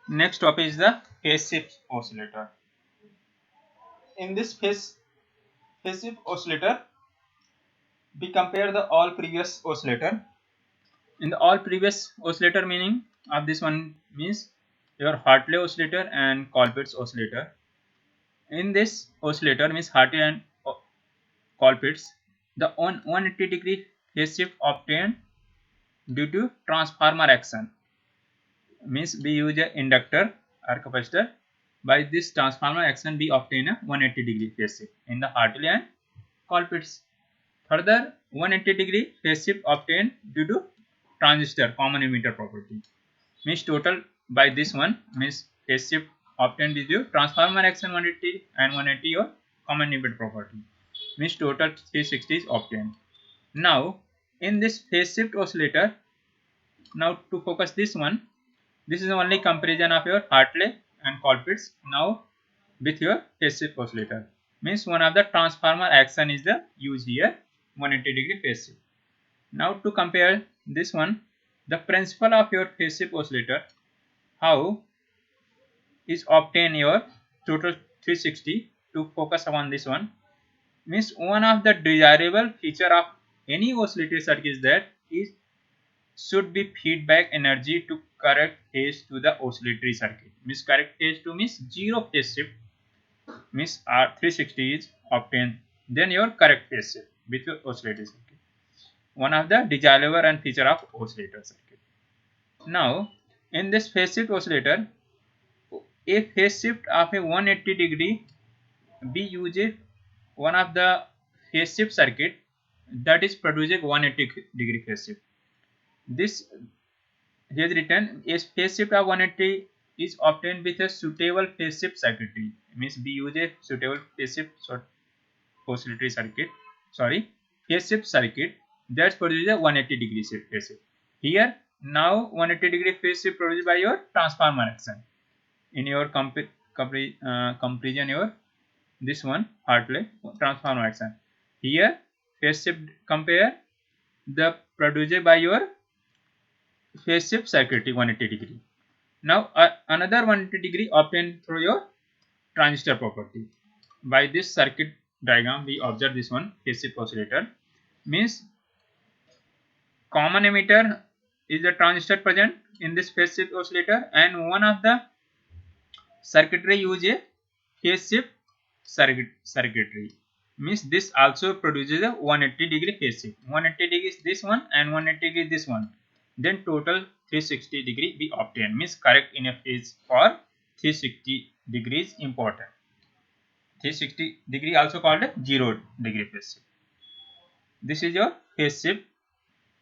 Next topic is the phase shift oscillator. In this phase shift oscillator, we compare the all previous oscillator. In the all previous oscillator, meaning of this one means your Hartley oscillator and Colpitts oscillator. In this oscillator means Hartley and Colpitts, the 180 degree phase shift obtained due to transformer action. Means we use a inductor or capacitor. By this transformer action we obtain a 180 degree phase shift in the Hartley and Colpitts. Further, 180 degree phase shift obtained due to transistor common emitter property. Means total by this one means phase shift obtained due to transformer action 180 and 180 your common emitter property. Means total 360 is obtained. Now in this phase shift oscillator, now to focus this one, this is only comparison of your Hartley and Colpitts now with your phase shift oscillator. Means one of the transformer action is the use here 180 degree phase shift. Now to compare this one, the principle of your phase shift oscillator, how is obtain your total 360 to focus upon this one. Means one of the desirable feature of any oscillator circuit is that is should be feedback energy to correct phase to the oscillatory circuit. Means correct phase to means zero phase shift means R360 is obtained. Then your correct phase shift with your oscillatory circuit. One of the desirable and feature of oscillator circuit. Now in this phase shift oscillator, a phase shift of a 180 degree, we use a one of the phase shift circuit that is producing 180 degree phase shift. This here is written a phase shift of 180 is obtained with a suitable phase shift circuitry. Means we use a suitable phase shift oscillatory circuit. Sorry, phase shift circuit that produces a 180 degree phase shift. Here now 180 degree phase shift produced by your transformer action. In your comparison your this one Hartley transformer action. Here phase shift compare the produced by your phase shift circuitry 180 degree. Now another 180 degree obtained through your transistor property. By this circuit diagram we observe this one phase shift oscillator. Means common emitter is the transistor present in this phase shift oscillator, and one of the circuitry use a phase shift circuitry. Means this also produces a 180 degree phase shift. 180 degree is this one and 180 degree is this one. Then total 360 degree we obtain. Means correct in a phase for 360 degrees important. 360 degree also called a 0 degree phase shift. This is your phase shift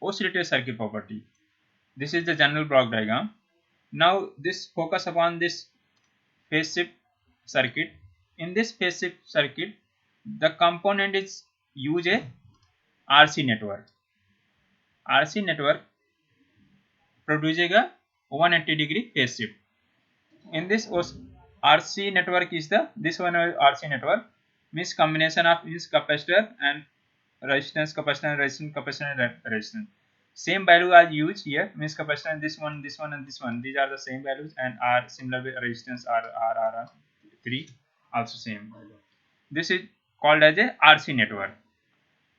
oscillator circuit property. This is the general block diagram. Now this focus upon this phase shift circuit. In this phase shift circuit, the component is use a RC network. RC network producing a 180 degree phase shift. In this RC network is the this one RC network means combination of means capacitor and resistance, capacitor and resistance, capacitor and resistance. Same value are used here means capacitor this one and this one. These are the same values, and R similar with resistance R 3 also same value. This is called as a RC network.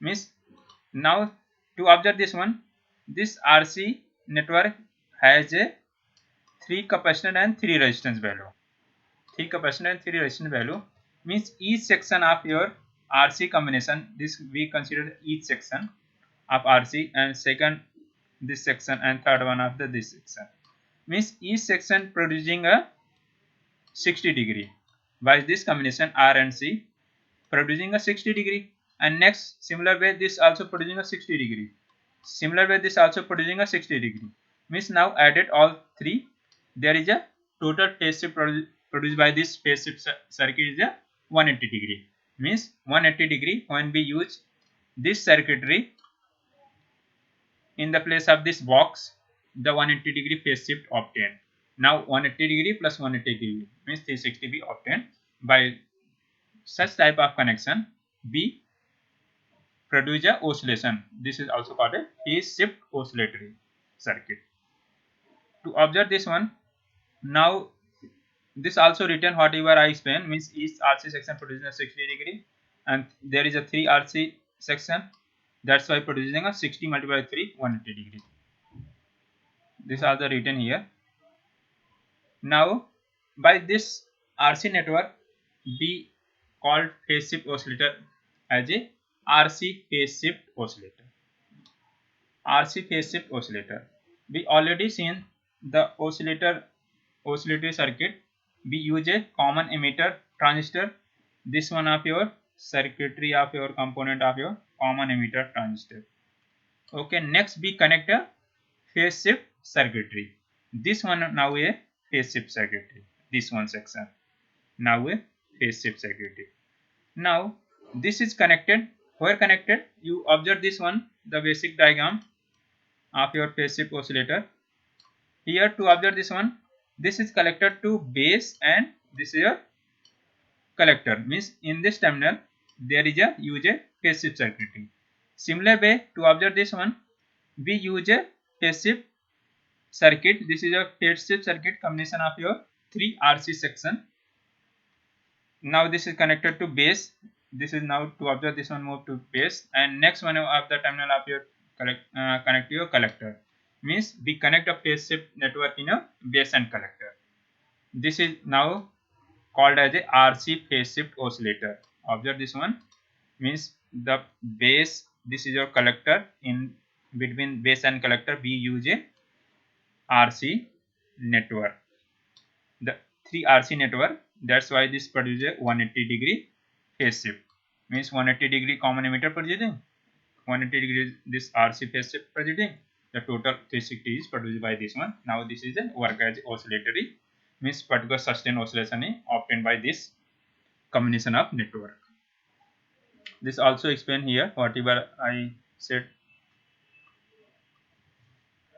Means now to observe this one, this RC network has a 3 capacitor and 3 resistance value. 3 capacitor and 3 resistance value means each section of your RC combination. This we consider each section of RC, and second this section, and third one of the this section. Means each section producing a 60 degree. By this combination R and C producing a 60 degree, and next similar way this also producing a 60 degree. Similar way this also producing a 60 degree. Means now added all three, there is a total phase shift produced by this phase shift circuit is a 180 degree. Means 180 degree when we use this circuitry in the place of this box, the 180 degree phase shift obtained. Now 180 degree plus 180 degree means 360 be obtained. By such type of connection we produce a oscillation. This is also called a phase shift oscillatory circuit. To observe this one, now This also written whatever I explain, means each RC section producing a 60 degree, and there is a 3 RC section, that's why producing a 60 multiplied by 3 180 degree. These are the written here. Now by this RC network we called phase shift oscillator as a RC phase shift oscillator. RC phase shift oscillator. We already seen the oscillatory circuit. We use a common emitter transistor. This one of your circuitry of your component of your common emitter transistor. Okay, next we connect a phase shift circuitry. This one now a phase shift circuitry. This one section now a phase shift circuitry. Now this is connected. Where connected? You observe this one, the basic diagram of your phase shift oscillator. Here to observe this one, this is connected to base and this is your collector. Means in this terminal there is a use a phase shift circuitry. Similar way to observe this one, we use a phase shift circuit. This is a phase shift circuit combination of your 3 RC section. Now this is connected to base. This is now to observe this one move to base, and next one of the terminal of your connect to your collector. Means we connect a phase shift network in a base and collector. This is now called as a RC phase shift oscillator. Observe this one, means the base, this is your collector, in between base and collector we use a RC network, the 3 RC network. That's why this produces a 180 degree phase shift. Means 180 degree common emitter producing, 180 degrees this RC phase shift producing. The total 360 is produced by this one. Now this is a work as oscillatory, means particular sustained oscillation is obtained by this combination of network. This also explained here whatever I said.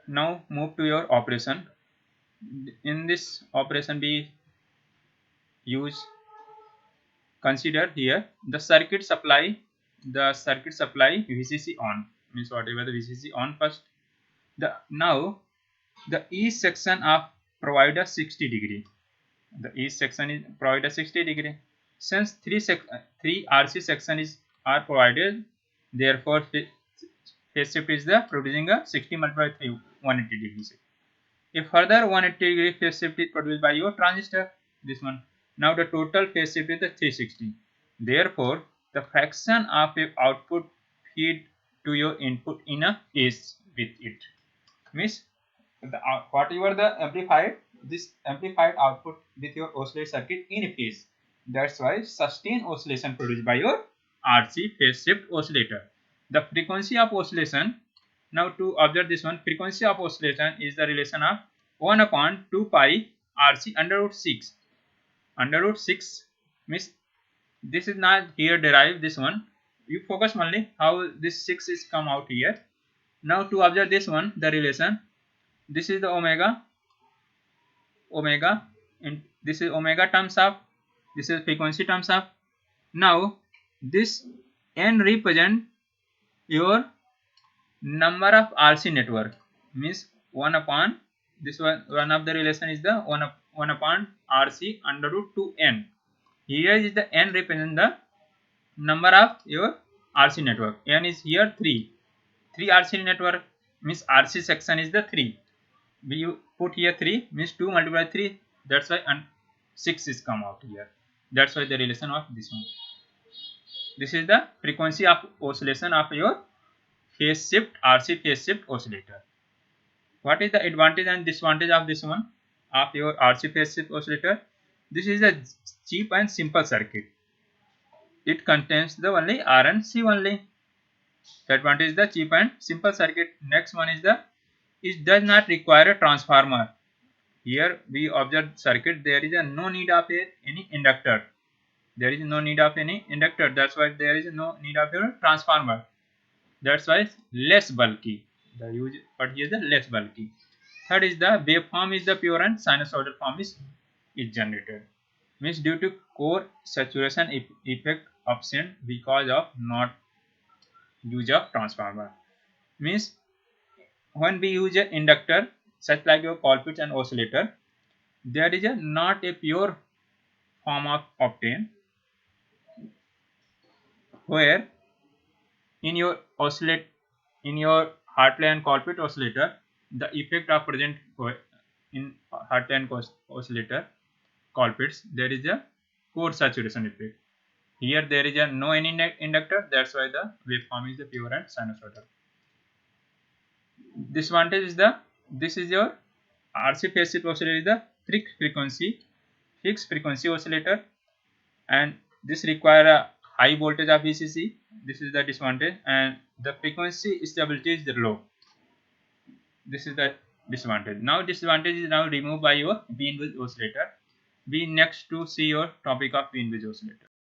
Now move to your operation. In this operation we use, consider here the circuit supply, VCC on, means whatever the VCC on first. The now the each section of provide a 60 degree. The each section is provide a 60 degree. Since three RC section is are provided, therefore phase shift is the producing a 60 multiplied by 3 180 degrees. If further 180 degree phase shift is produced by your transistor, this one. Now the total phase shift is the 360. Therefore, the fraction of your output feed to your input in a phase with it. Means the whatever the amplified, this amplified output with your oscillator circuit in phase. That's why sustained oscillation produced by your RC phase shift oscillator. The frequency of oscillation, now to observe this one, frequency of oscillation is the relation of 1 upon 2 pi RC under root 6. Under root 6 means this is not here derived this one. You focus only how this 6 is come out here. Now to observe this one, the relation, this is the omega, and this is omega terms of, this is frequency terms of. Now this n represent your number of RC network, means 1 upon this one of the relation is the 1 upon RC under root 2n. Here is the n represent the number of your RC network. N is here 3 RC network, means RC section is the 3. We put here 3 means 2 multiplied by 3, that's why, and 6 is come out here. That's why the relation of this one. This is the frequency of oscillation of your phase shift RC phase shift oscillator. What is the advantage and disadvantage of this one of your RC phase shift oscillator? This is a cheap and simple circuit. It contains the only R and C only. The advantage is the cheap and simple circuit. Next one is the, it does not require a transformer. Here we observe circuit, there is a no need of any inductor. There is no need of any inductor. That's why there is no need of a transformer. That's why it's less bulky. The use, but here the less bulky. Third is the waveform is the pure and sinusoidal form is generated. Means due to core saturation effect absent because of not use of transformer. Means when we use an inductor such like your Colpitts and oscillator, there is a not a pure form of octane, where in your Hartley and Colpit oscillator, the effect of present in Hartley and oscillator Colpits, there is a core saturation effect. Here there is a no any inductor, that's why the waveform is the pure and sinusoidal. Disadvantage is this is your RC phase shift oscillator is the fixed frequency oscillator, and this require a high voltage of VCC. This is the disadvantage, and the frequency stability is low. This is the disadvantage. Now disadvantage is now removed by your Wien-Bridge oscillator. We next to see your topic of Wien-Bridge oscillator.